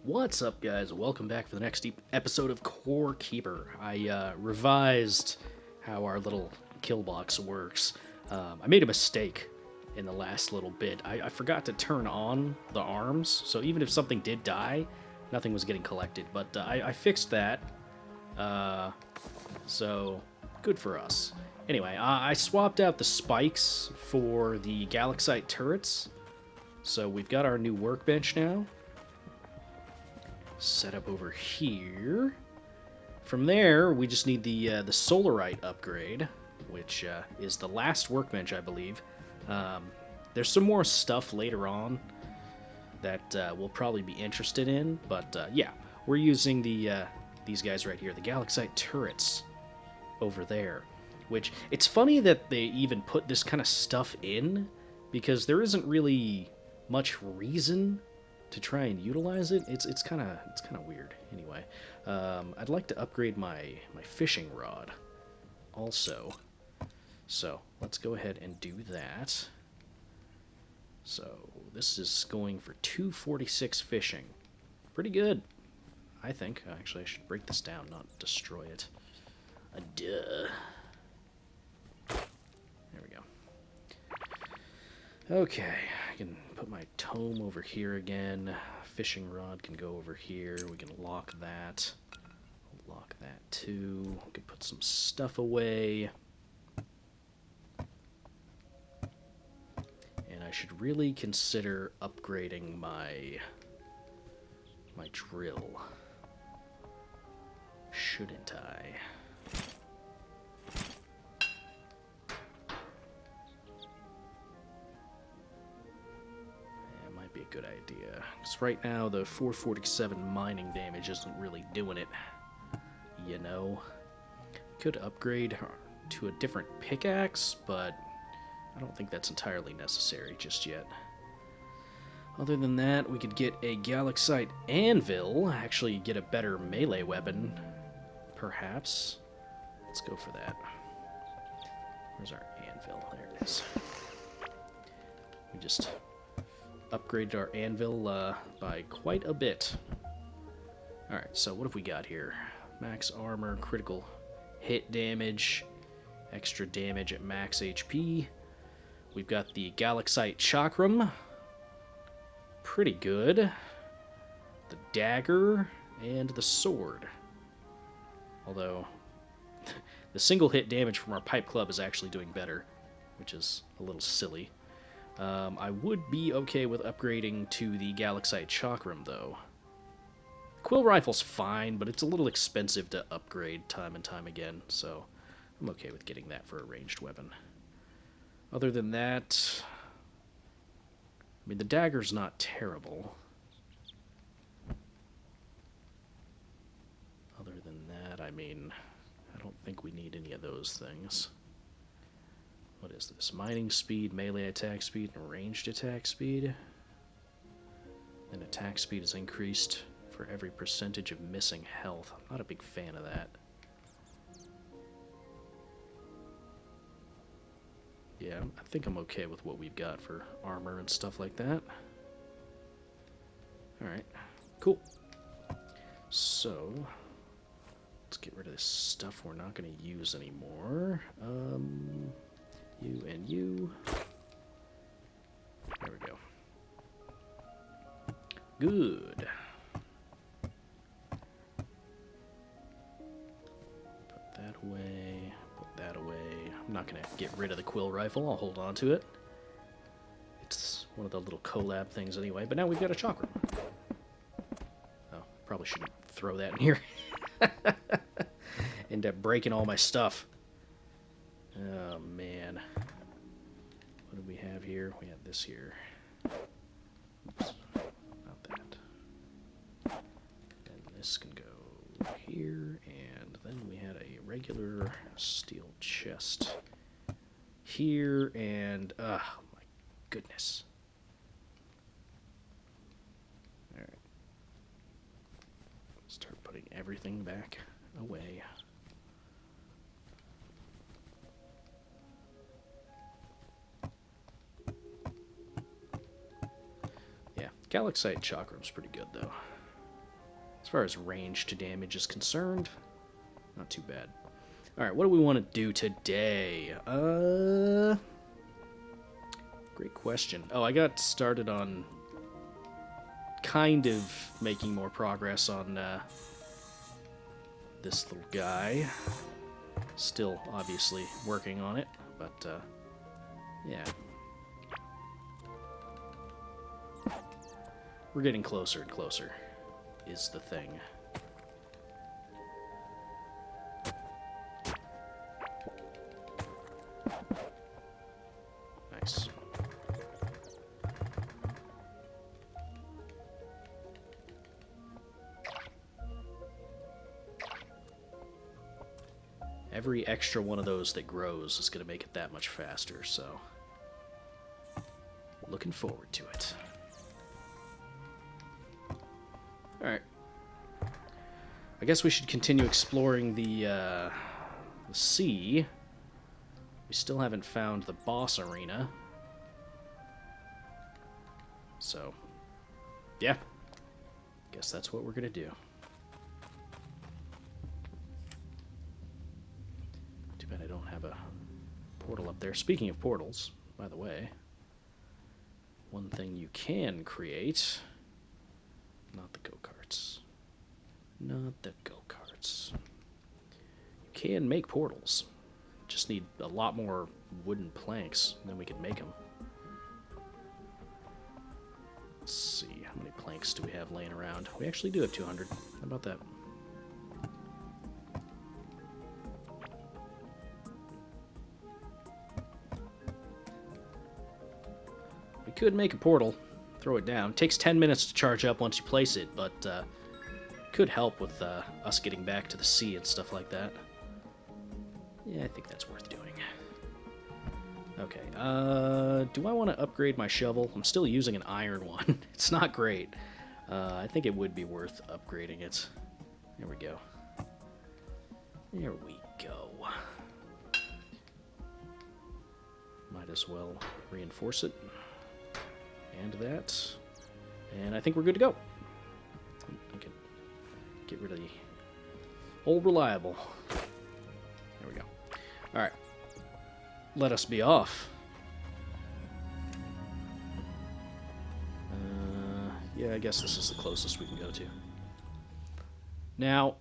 What's up, guys? Welcome back for the next episode of Core Keeper. I revised how our little kill box works. I made a mistake in the last little bit. I forgot to turn on the arms, so even if something did die, nothing was getting collected. But I fixed that, so good for us. Anyway, I swapped out the spikes for the Galaxite turrets, so we've got our new workbench now. Set up over here. From there, we just need the Solarite upgrade, which is the last workbench, I believe. There's some more stuff later on that we'll probably be interested in, but yeah, we're using these guys right here, the Galaxite turrets over there. Which, it's funny that they even put this kind of stuff in, because there isn't really much reason to try and utilize it. It's kind of weird. Anyway, I'd like to upgrade my fishing rod also. So let's go ahead and do that. So this is going for 246 fishing. Pretty good, I think. Actually, I should break this down, not destroy it. Duh. There we go. Okay, I can put my tome over here again. Fishing rod can go over here. We can lock that. Lock that too. We can put some stuff away. And I should really consider upgrading my drill. Shouldn't I? Be a good idea. Because right now the 447 mining damage isn't really doing it. You know? Could upgrade to a different pickaxe, but I don't think that's entirely necessary just yet. Other than that, we could get a Galaxite anvil, actually get a better melee weapon, perhaps. Let's go for that. Where's our anvil? There it is. We just upgraded our anvil by quite a bit. Alright, so what have we got here? Max armor, critical hit damage, extra damage at max HP. We've got the Galaxite chakram. Pretty good. The dagger and the sword. Although, the single hit damage from our pipe club is actually doing better, which is a little silly. I would be okay with upgrading to the Galaxite chakram, though. Quill rifle's fine, but it's a little expensive to upgrade time and time again, so I'm okay with getting that for a ranged weapon. Other than that, I mean, the dagger's not terrible. Other than that, I mean, I don't think we need any of those things. What is this? Mining speed, melee attack speed, and ranged attack speed. And attack speed is increased for every percentage of missing health. I'm not a big fan of that. Yeah, I think I'm okay with what we've got for armor and stuff like that. Alright, cool. So, let's get rid of this stuff we're not going to use anymore. You and you. There we go. Good. Put that away. Put that away. I'm not going to get rid of the quill rifle. I'll hold on to it. It's one of the little collab things anyway. But now we've got a chakra. Oh, probably shouldn't throw that in here. End up breaking all my stuff. Oh, man. What do we have here? We have this here. Oops. Not that. Then this can go here, and then we had a regular steel chest here, and, oh my goodness. Alright. Start putting everything back away. Galaxite chakram's pretty good, though. As far as range to damage is concerned, not too bad. Alright, what do we want to do today? Great question. Oh, I got started on kind of making more progress on this little guy. Still, obviously, working on it, but, yeah. We're getting closer and closer, is the thing. Nice. Every extra one of those that grows is going to make it that much faster, so looking forward to it. Alright. I guess we should continue exploring the sea. We still haven't found the boss arena. So, yeah. Guess that's what we're going to do. Too bad I don't have a portal up there. Speaking of portals, by the way, one thing you can create... Not the go-karts. Not the go-karts. You can make portals. Just need a lot more wooden planks, and then we can make them. Let's see, how many planks do we have laying around? We actually do have 200. How about that? We could make a portal. Throw it down. It takes 10 minutes to charge up once you place it, but could help with us getting back to the sea and stuff like that. Yeah, I think that's worth doing. Okay, do I want to upgrade my shovel? I'm still using an iron one. It's not great. I think it would be worth upgrading it. There we go. There we go. Might as well reinforce it. And that. And I think we're good to go. I can get rid of the old reliable. There we go. Alright. Let us be off. Yeah, I guess this is the closest we can go to. Now,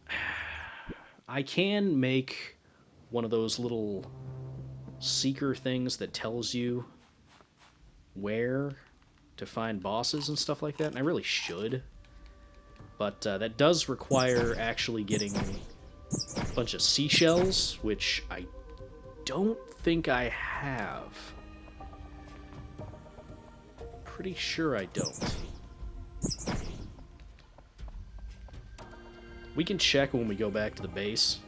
I can make one of those little seeker things that tells you where to find bosses and stuff like that, and I really should. But that does require actually getting a bunch of seashells, which I don't think I have. Pretty sure I don't. We can check when we go back to the base,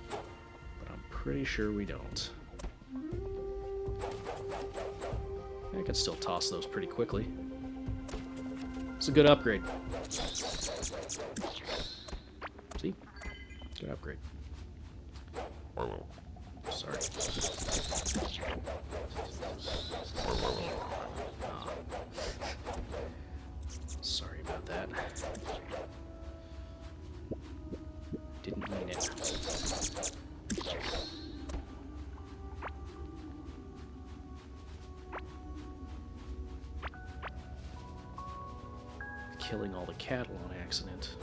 but I'm pretty sure we don't. I can still toss those pretty quickly. It's a good upgrade. See? Good upgrade. Sorry. Sorry about that. Didn't mean it. Killing all the cattle on accident.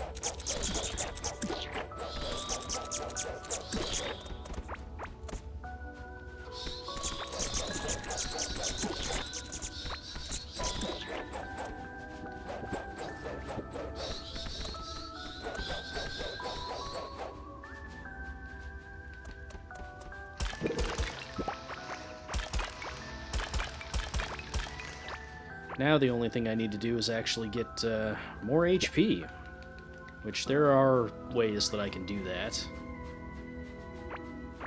Now the only thing I need to do is actually get more HP, which there are ways that I can do that.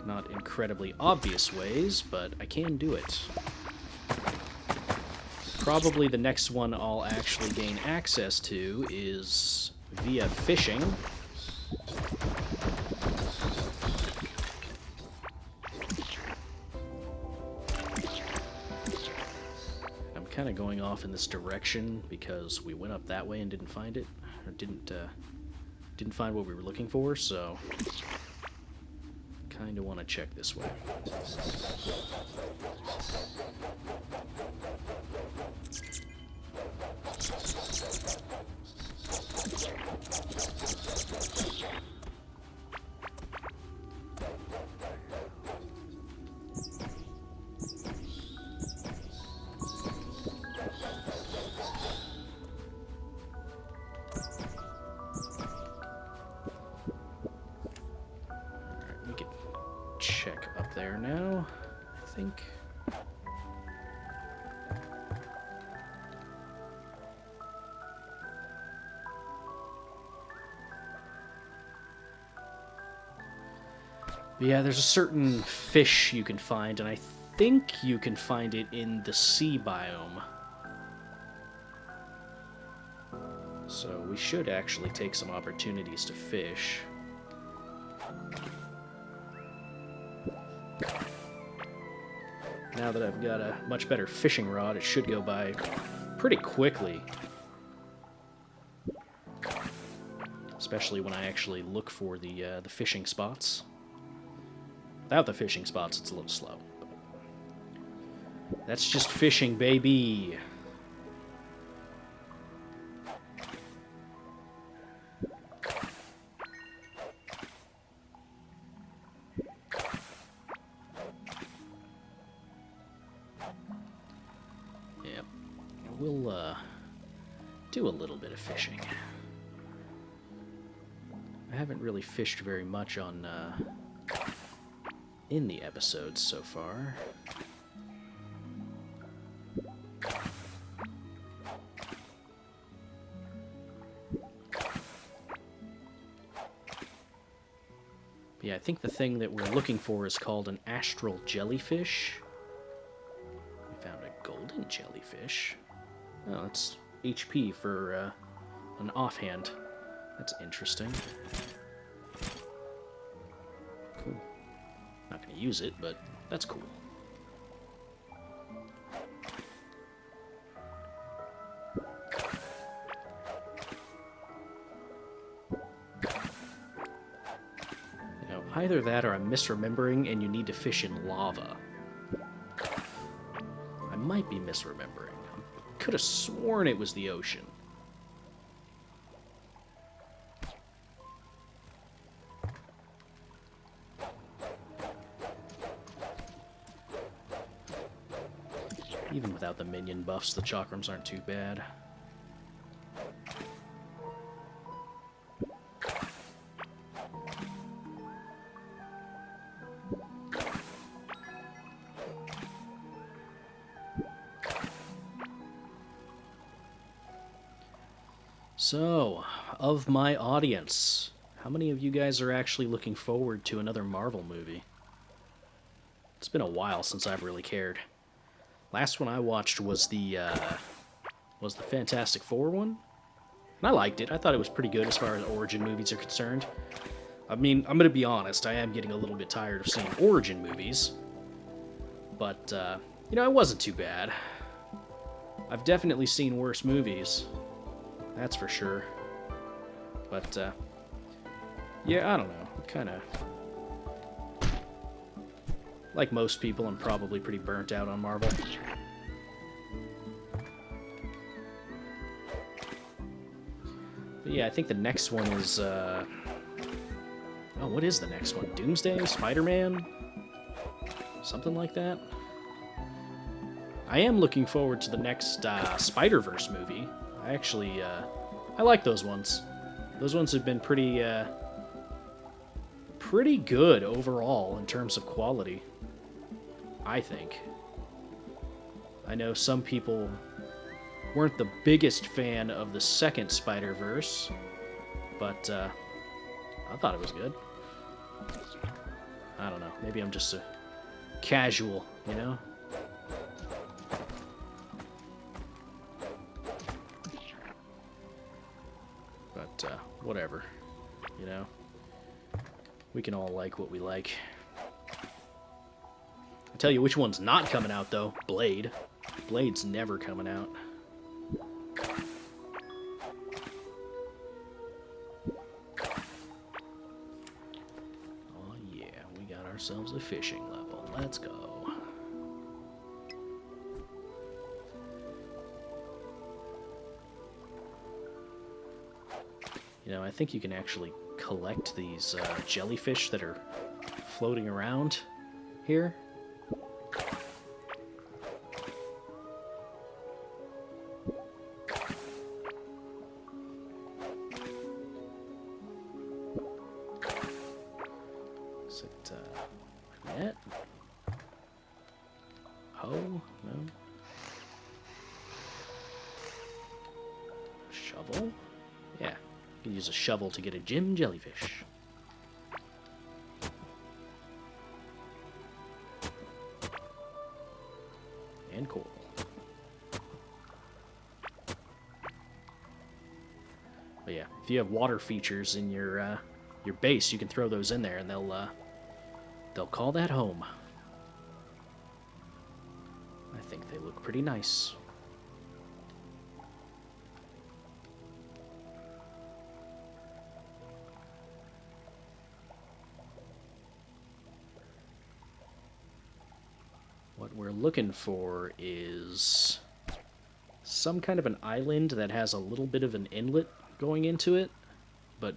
Not incredibly obvious ways, but I can do it. Probably the next one I'll actually gain access to is via fishing. kind of going off in this direction because we went up that way and didn't find it, or didn't find what we were looking for, so kind of want to check this way. Check up there now, I think. But yeah, there's a certain fish you can find, and I think you can find it in the sea biome. So we should actually take some opportunities to fish. Now that I've got a much better fishing rod, it should go by pretty quickly. Especially when I actually look for the fishing spots. Without the fishing spots, it's a little slow. That's just fishing, baby! We'll do a little bit of fishing. I haven't really fished very much on in the episodes so far. But yeah, I think the thing that we're looking for is called an astral jellyfish. We found a golden jellyfish. Oh, it's HP for an offhand. That's interesting. Cool. Not gonna use it, but that's cool. You know, either that or I'm misremembering and you need to fish in lava. I might be misremembering. Could have sworn it was the ocean. Even without the minion buffs, the chakrams aren't too bad. So, of my audience, how many of you guys are actually looking forward to another Marvel movie? It's been a while since I've really cared. Last one I watched was the Fantastic Four one, and I liked it. I thought it was pretty good as far as origin movies are concerned. I mean, I'm gonna be honest, I am getting a little bit tired of seeing origin movies, but you know, it wasn't too bad. I've definitely seen worse movies. That's for sure. But, yeah, I don't know. Kind of... Like most people, I'm probably pretty burnt out on Marvel. But yeah, I think the next one is, Oh, what is the next one? Doomsday? Spider-Man? Something like that? I am looking forward to the next, Spider-Verse movie. I actually, I like those ones. Those ones have been pretty good overall in terms of quality, I think. I know some people weren't the biggest fan of the second Spider-Verse, but I thought it was good. I don't know, maybe I'm just a casual, you know? Whatever, you know? We can all like what we like. I'll tell you which one's not coming out, though. Blade. Blade's never coming out. Oh yeah, we got ourselves a fishing level. Let's go. You know, I think you can actually collect these jellyfish that are floating around here. Is it a net? Oh, no. Shovel? Yeah. You can use a shovel to get a gem jellyfish. And coral. But yeah, if you have water features in your base, you can throw those in there, and they'll call that home. I think they look pretty nice. What we're looking for is some kind of an island that has a little bit of an inlet going into it, but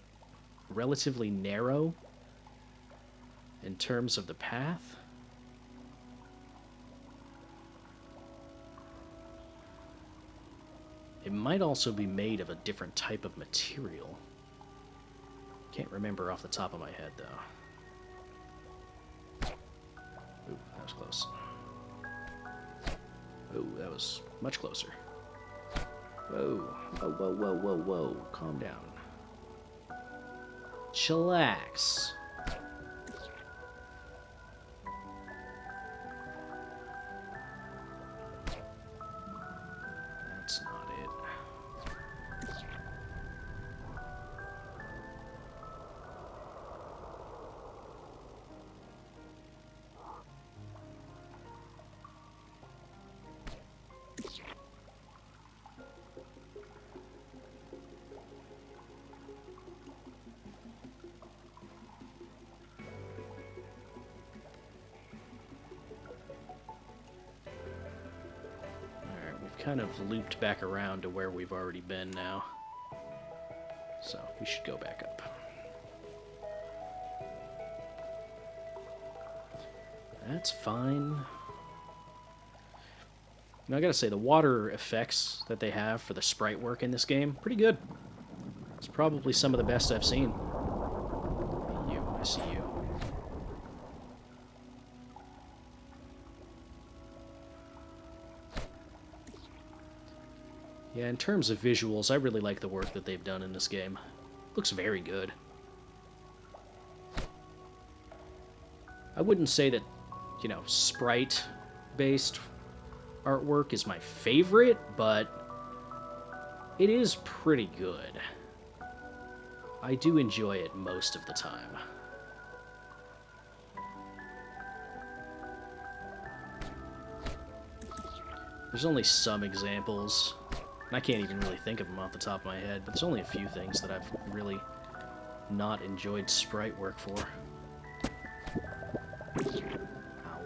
relatively narrow in terms of the path. It might also be made of a different type of material. Can't remember off the top of my head, though. Ooh, that was close. Oh, that was much closer. Whoa, whoa, whoa, whoa, whoa, whoa. Calm down. Chillax. That's not it. Kind of looped back around to where we've already been now. So we should go back up. That's fine. Now I gotta say, the water effects that they have for the sprite work in this game, pretty good. It's probably some of the best I've seen. Hey, you, I see you. Yeah, in terms of visuals, I really like the work that they've done in this game. Looks very good. I wouldn't say that, you know, sprite-based artwork is my favorite, but it is pretty good. I do enjoy it most of the time. There's only some examples. I can't even really think of them off the top of my head, but there's only a few things that I've really not enjoyed sprite work for. Ow.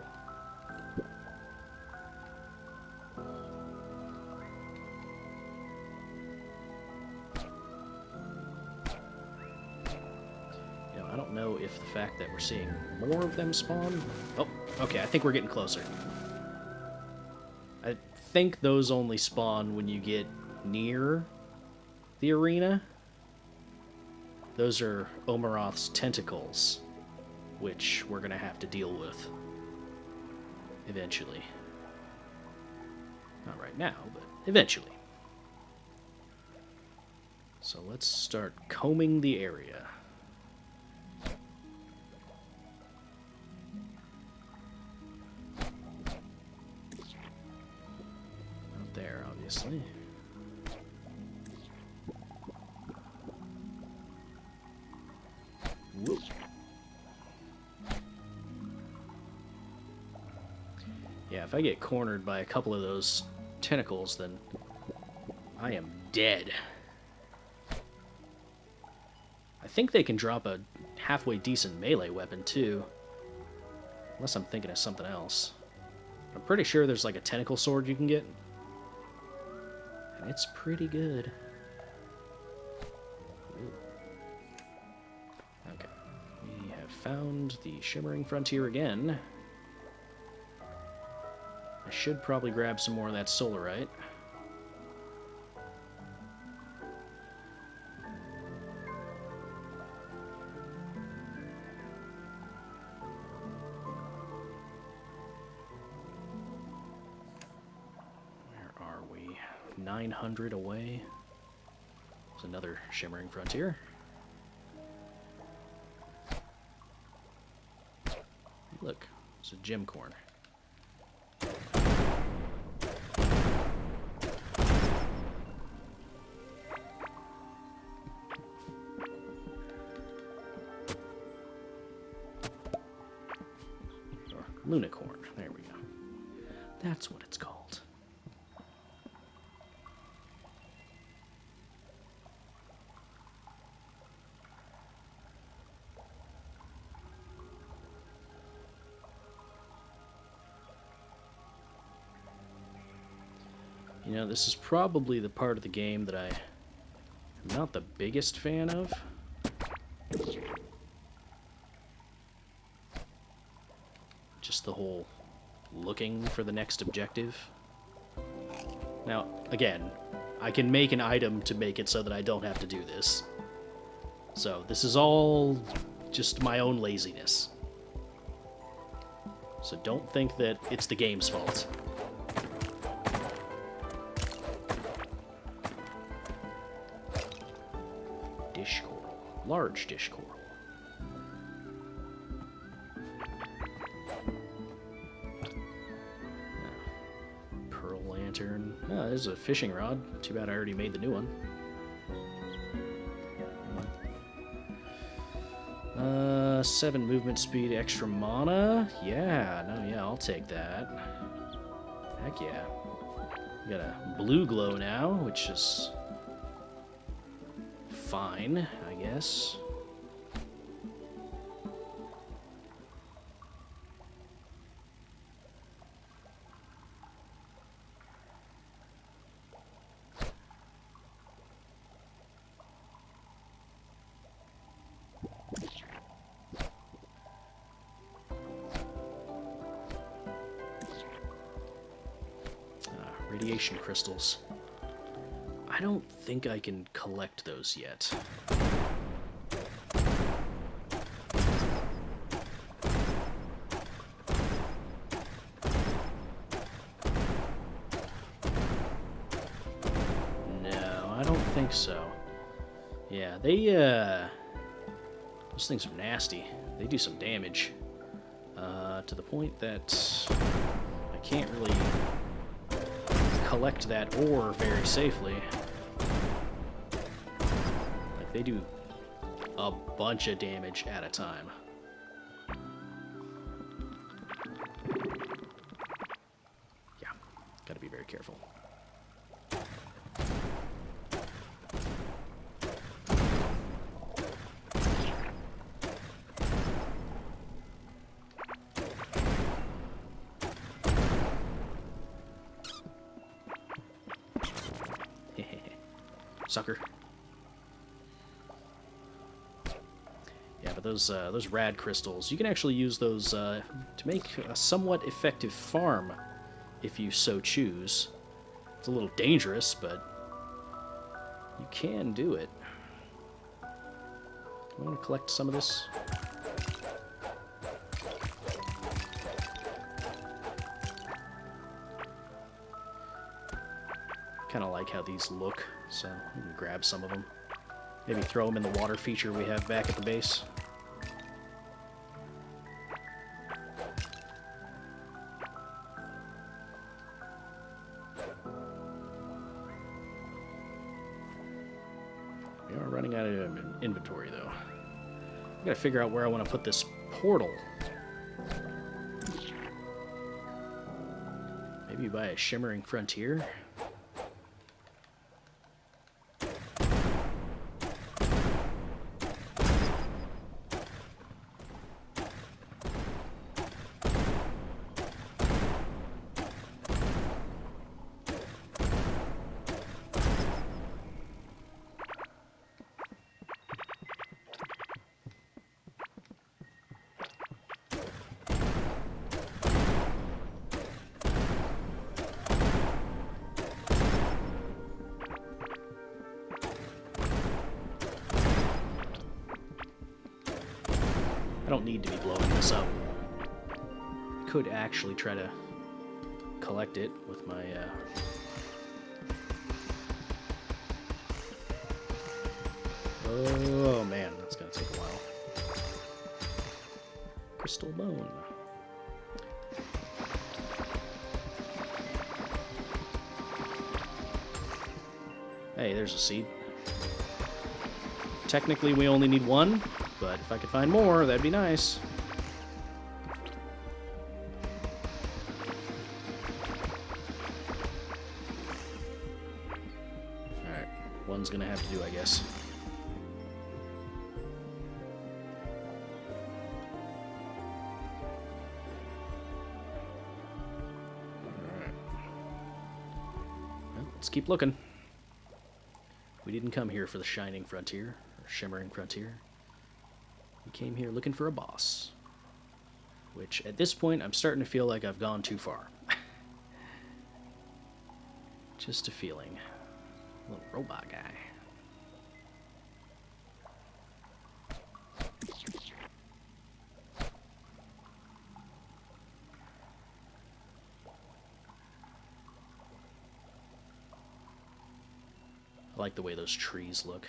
You know, I don't know if the fact that we're seeing more of them spawn... Oh, okay, I think we're getting closer. I think those only spawn when you get near the arena. Those are Omeroth's tentacles, which we're going to have to deal with eventually. Not right now, but eventually. So let's start combing the area. There, obviously. Whoop. Yeah, Yeah, if I get cornered by a couple of those tentacles, then I am dead. I think they can drop a halfway decent melee weapon, too. Unless I'm thinking of something else. I'm pretty sure there's like a tentacle sword you can get. And it's pretty good. Ooh. Okay. We have found the Shimmering Frontier again. I should probably grab some more of that solarite. Where are we? 900 away. There's another Shimmering Frontier. Look, it's a gem corn. Lunicorn. There we go. That's what it's called. You know, this is probably the part of the game that I'm not the biggest fan of. Just the whole looking for the next objective. Now, again, I can make an item to make it so that I don't have to do this. So this is all just my own laziness. So don't think that it's the game's fault. Dish coral. Large dish coral. Oh, there's a fishing rod. Too bad I already made the new one. 7 movement speed, extra mana. Yeah, no, yeah, I'll take that. Heck yeah. We got a blue glow now, which is fine, I guess. Radiation crystals. I don't think I can collect those yet. No, I don't think so. Yeah, those things are nasty. They do some damage. To the point that I can't really collect that ore very safely. Like, they do a bunch of damage at a time. Yeah, gotta be very careful. Sucker. Yeah, but those rad crystals, you can actually use those to make a somewhat effective farm, if you so choose. It's a little dangerous, but you can do it. I'm going to collect some of this. Kind of like how these look, so we can grab some of them. Maybe throw them in the water feature we have back at the base. We are running out of inventory, though. I gotta figure out where I want to put this portal. Maybe buy a Shimmering Frontier. I don't need to be blowing this up. Could actually try to collect it with my Oh man, that's gonna take a while. Crystal bone. Hey, there's a seed. Technically we only need one, but if I could find more, that'd be nice. Alright, one's gonna have to do, I guess. Alright. Well, let's keep looking. We didn't come here for the Shining Frontier, or Shimmering Frontier. We came here looking for a boss. Which, at this point, I'm starting to feel like I've gone too far. Just a feeling. Little robot guy. I like the way those trees look.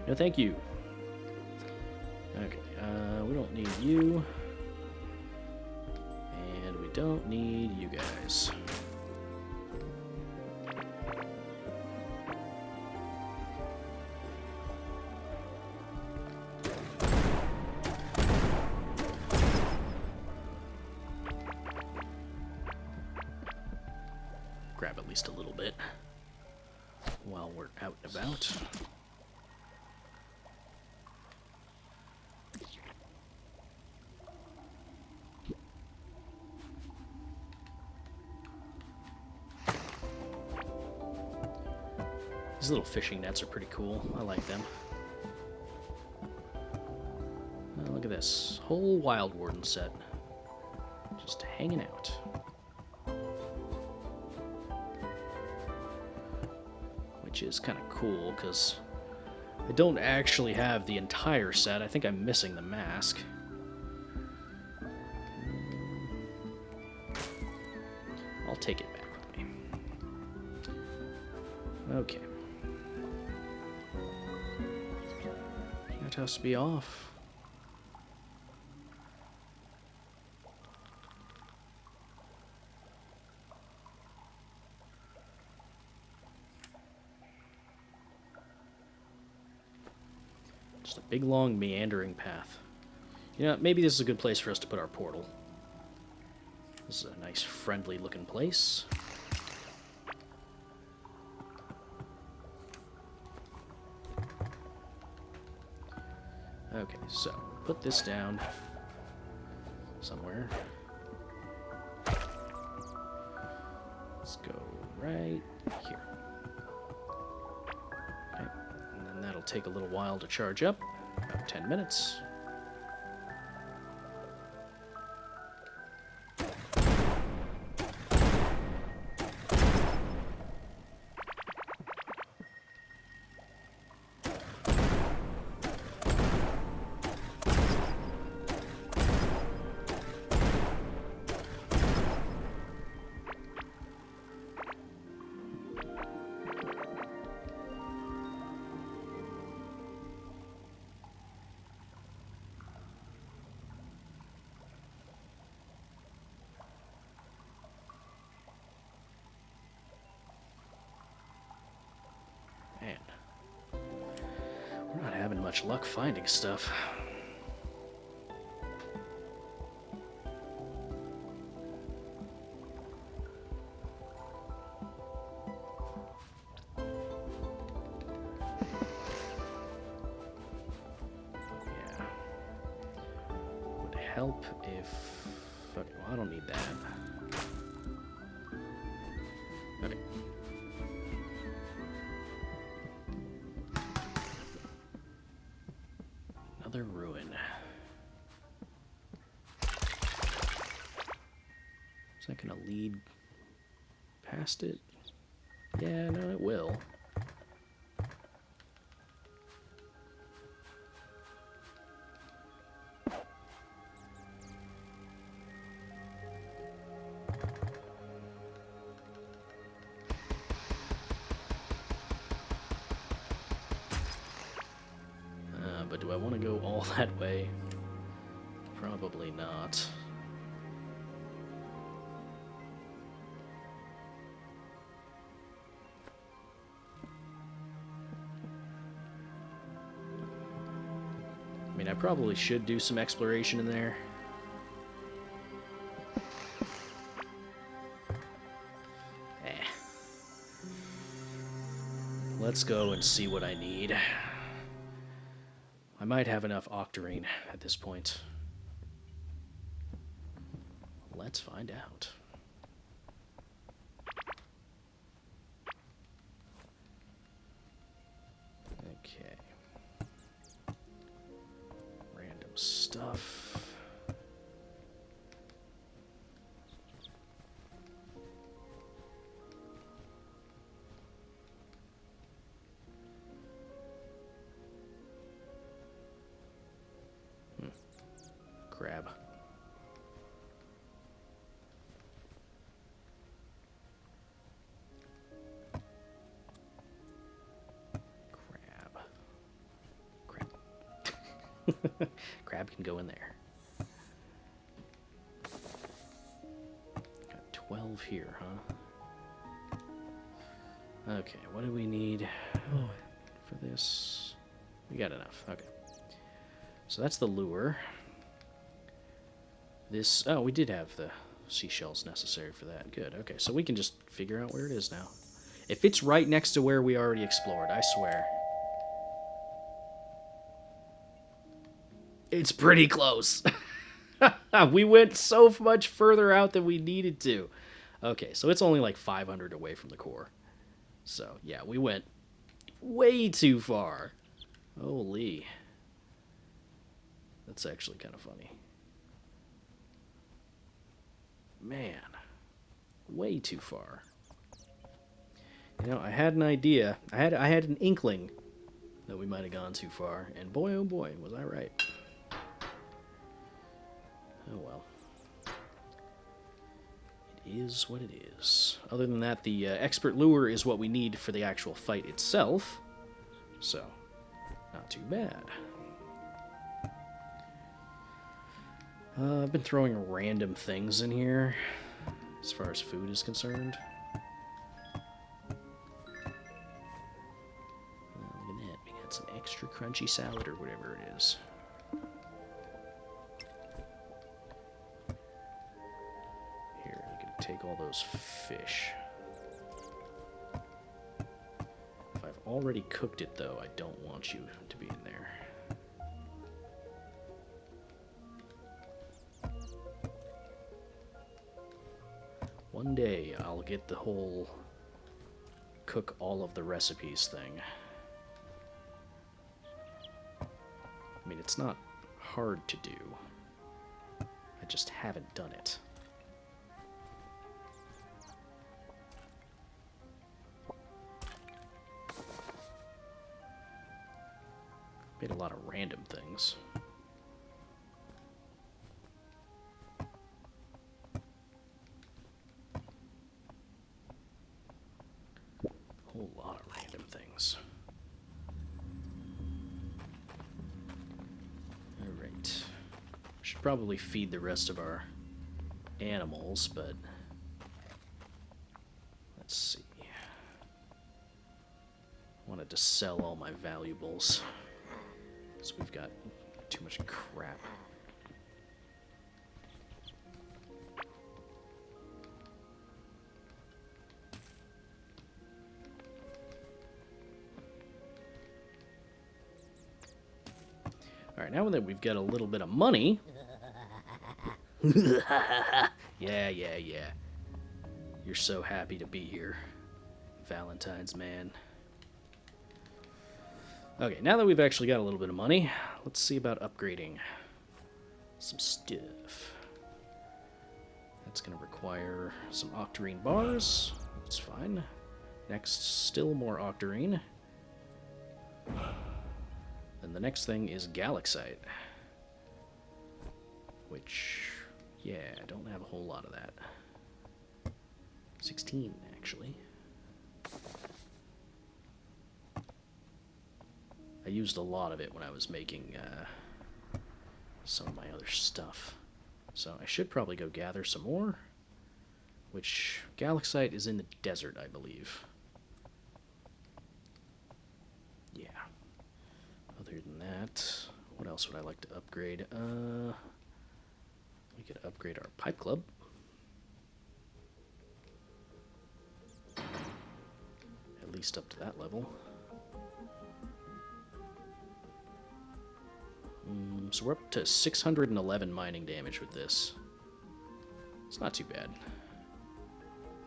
No, thank you. Okay, we don't need you. And we don't need you guys. Grab at least a little bit while we're out and about. These little fishing nets are pretty cool. I like them. Oh, look at this. Whole Wild Warden set. Just hanging out. Which is kind of cool, because I don't actually have the entire set. I think I'm missing the mask. I'll take it back with me. Okay. That has to be off. Just a big, long, meandering path. You know, maybe this is a good place for us to put our portal. This is a nice, friendly-looking place. Okay, so put this down somewhere. Let's go right here. take a little while to charge up, about 10 minutes. Man, we're not having much luck finding stuff. Yeah. Would help if... Okay, well, I don't need that. Okay. Another ruin. Is that gonna lead past it? Yeah, no, it will. But do I want to go all that way? Probably not. I mean, I probably should do some exploration in there. Let's go and see what I need. I might have enough octarine at this point. Let's find out. Okay. Random stuff. Crab. Crab can go in there. Got 12 here, huh? Okay, what do we need for this? We got enough. Okay. So that's the lure. This... Oh, we did have the seashells necessary for that. Good. Okay, so we can just figure out where it is now. If it's right next to where we already explored, I swear. It's pretty close. We went so much further out than we needed to. Okay, so it's only like 500 away from the core. So, yeah, we went way too far. Holy. That's actually kind of funny. Man. Way too far. You know, I had an idea. I had an inkling that we might have gone too far. And boy, oh boy, was I right. Oh well. It is what it is. Other than that, the expert lure is what we need for the actual fight itself. So, not too bad. I've been throwing random things in here, as far as food is concerned. Look at that, we got some extra crunchy salad or whatever it is. Here, you can take all those fish. If I've already cooked it, though, I don't want you to be in there. One day, I'll get the whole cook all of the recipes thing. it's not hard to do. I just haven't done it. Made a lot of random things. A whole lot of random things. Alright. Should probably feed the rest of our animals, but let's see. Wanted to sell all my valuables. So we've got too much crap. Alright, now that we've got a little bit of money... yeah. You're so happy to be here, Valentine's man. Okay, now that we've actually got a little bit of money, let's see about upgrading some stuff. That's going to require some octarine bars. That's fine. Next, still more octarine. Then the next thing is galaxite. Which, yeah, I don't have a whole lot of that. 16, actually. I used a lot of it when I was making some of my other stuff. So I should probably go gather some more. Which, galaxite is in the desert, I believe. Yeah. Other than that, what else would I like to upgrade? We could upgrade our pipe club. At least up to that level. So we're up to 611 mining damage with this. It's not too bad.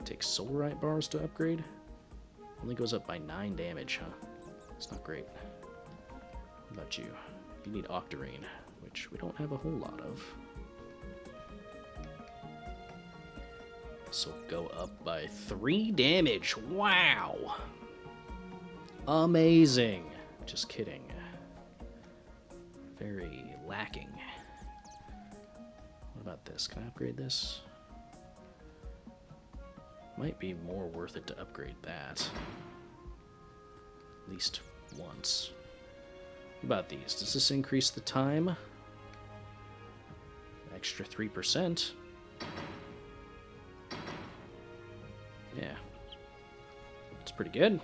Takes solarite bars to upgrade. Only goes up by 9 damage, huh? It's not great. What about you? You need octarine, which we don't have a whole lot of. This will go up by 3 damage. Wow! Amazing! Just kidding. Very lacking. What about this? Can I upgrade this? Might be more worth it to upgrade that. At least once. What about these? Does this increase the time? Extra 3%. Yeah. It's pretty good.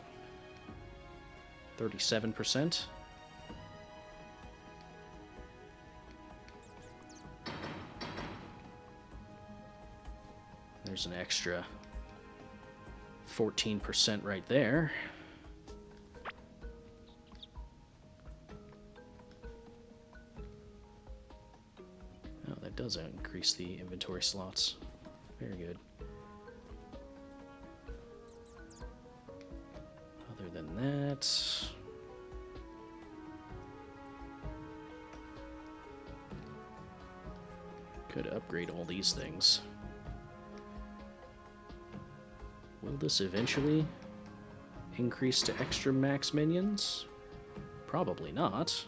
37%. There's an extra 14% right there. Oh, that does increase the inventory slots. Very good. Other than that... could upgrade all these things. Will this eventually increase to extra max minions? Probably not.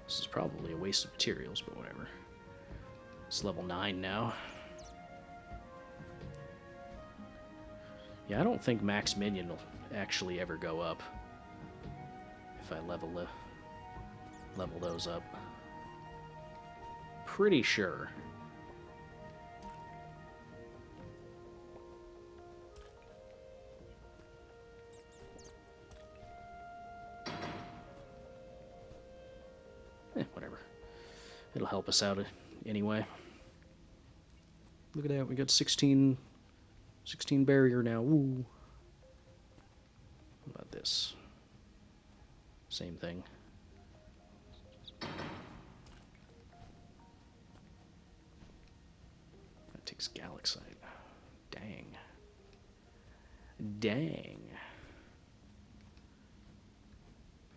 This is probably a waste of materials, but whatever. It's level 9 now. Yeah, I don't think max minion will actually ever go up if I level those up. Pretty sure. Whatever. It'll help us out anyway. Look at that, we got 16 barrier now. Woo. What about this? Same thing. That takes galaxite. Dang.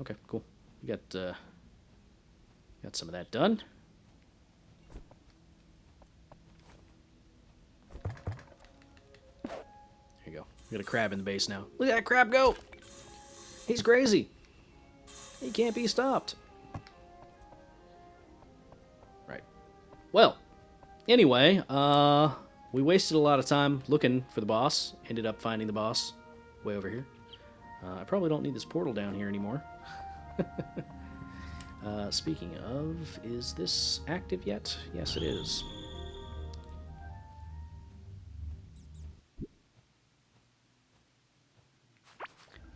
Okay, cool. We got some of that done. There you go. We got a crab in the base now. Look at that crab go! He's crazy! He can't be stopped. Right. Well, anyway, we wasted a lot of time looking for the boss. Ended up finding the boss way over here. I probably don't need this portal down here anymore. Speaking of, is this active yet? Yes, it is.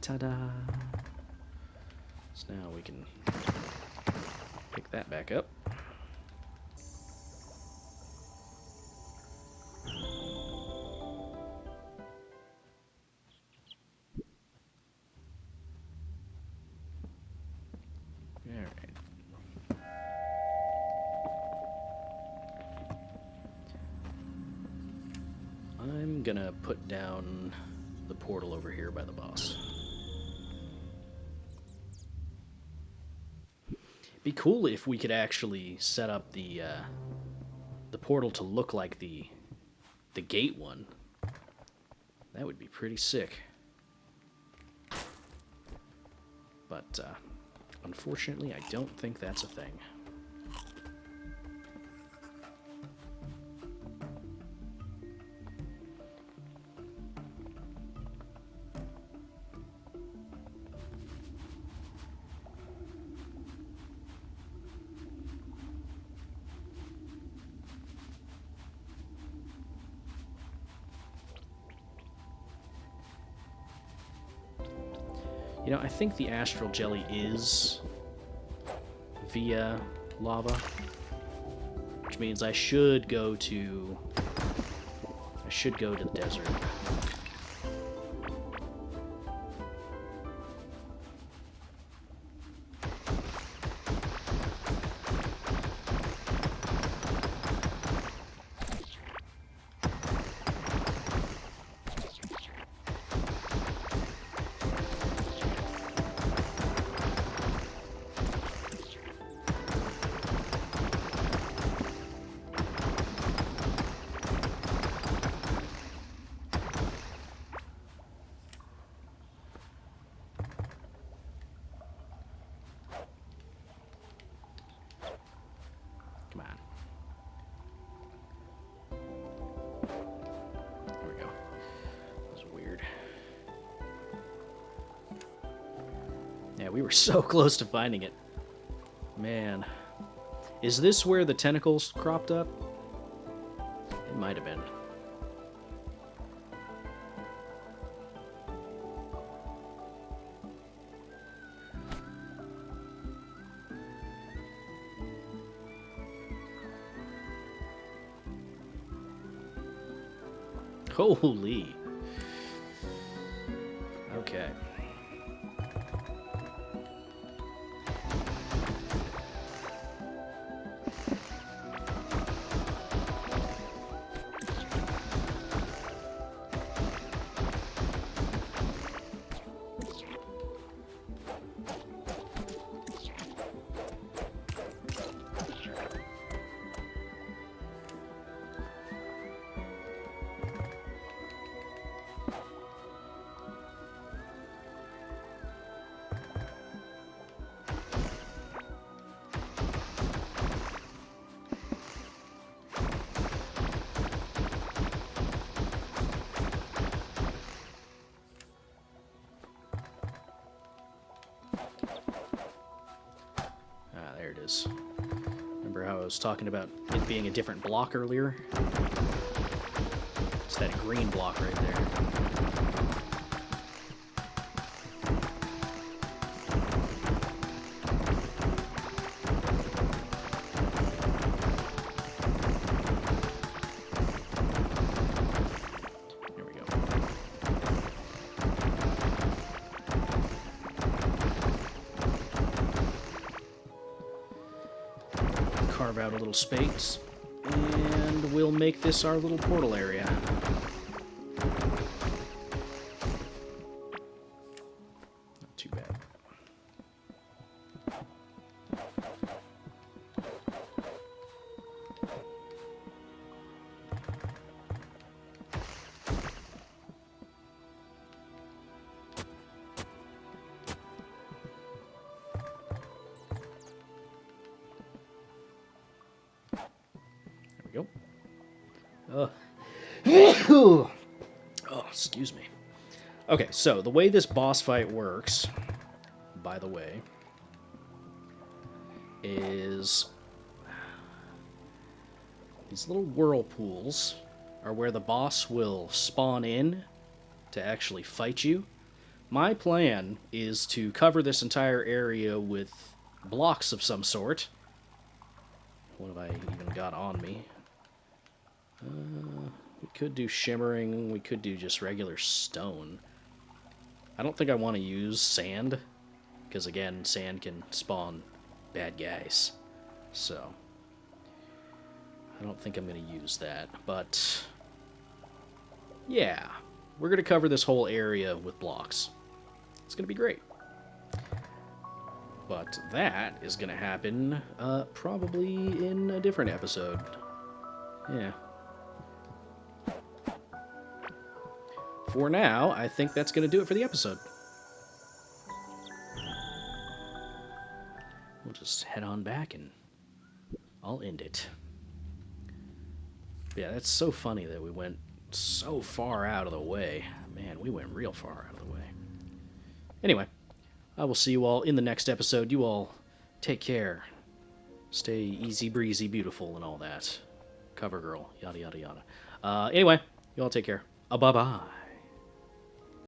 Ta-da! So now we can pick that back up. I'm gonna put down the portal over here by the boss. Be cool if we could actually set up the portal to look like the gate one. That would be pretty sick. But unfortunately, I don't think that's a thing. You know, I think the astral jelly is via lava, which means I should go to the desert. Come on. There we go. That was weird. Yeah, we were so close to finding it. Man. Is this where the tentacles cropped up? It might have been. Holy. Okay. There it is. Remember how I was talking about it being a different block earlier? It's that green block right there. Carve out a little space, and we'll make this our little portal area. Not too bad. Oh, excuse me. Okay, so the way this boss fight works, by the way, is these little whirlpools are where the boss will spawn in to actually fight you. My plan is to cover this entire area with blocks of some sort. What have I even got on me? We could do shimmering. We could do just regular stone. I don't think I want to use sand, because again, sand can spawn bad guys. So, I don't think I'm going to use that. But, yeah, we're going to cover this whole area with blocks. It's going to be great. But that is going to happen probably in a different episode. Yeah. For now, I think that's going to do it for the episode. We'll just head on back and I'll end it. But yeah, that's so funny that we went so far out of the way. Man, we went real far out of the way. Anyway, I will see you all in the next episode. You all take care. Stay easy breezy, beautiful, and all that. Cover girl, yada yada yada. Anyway, you all take care. Bye bye.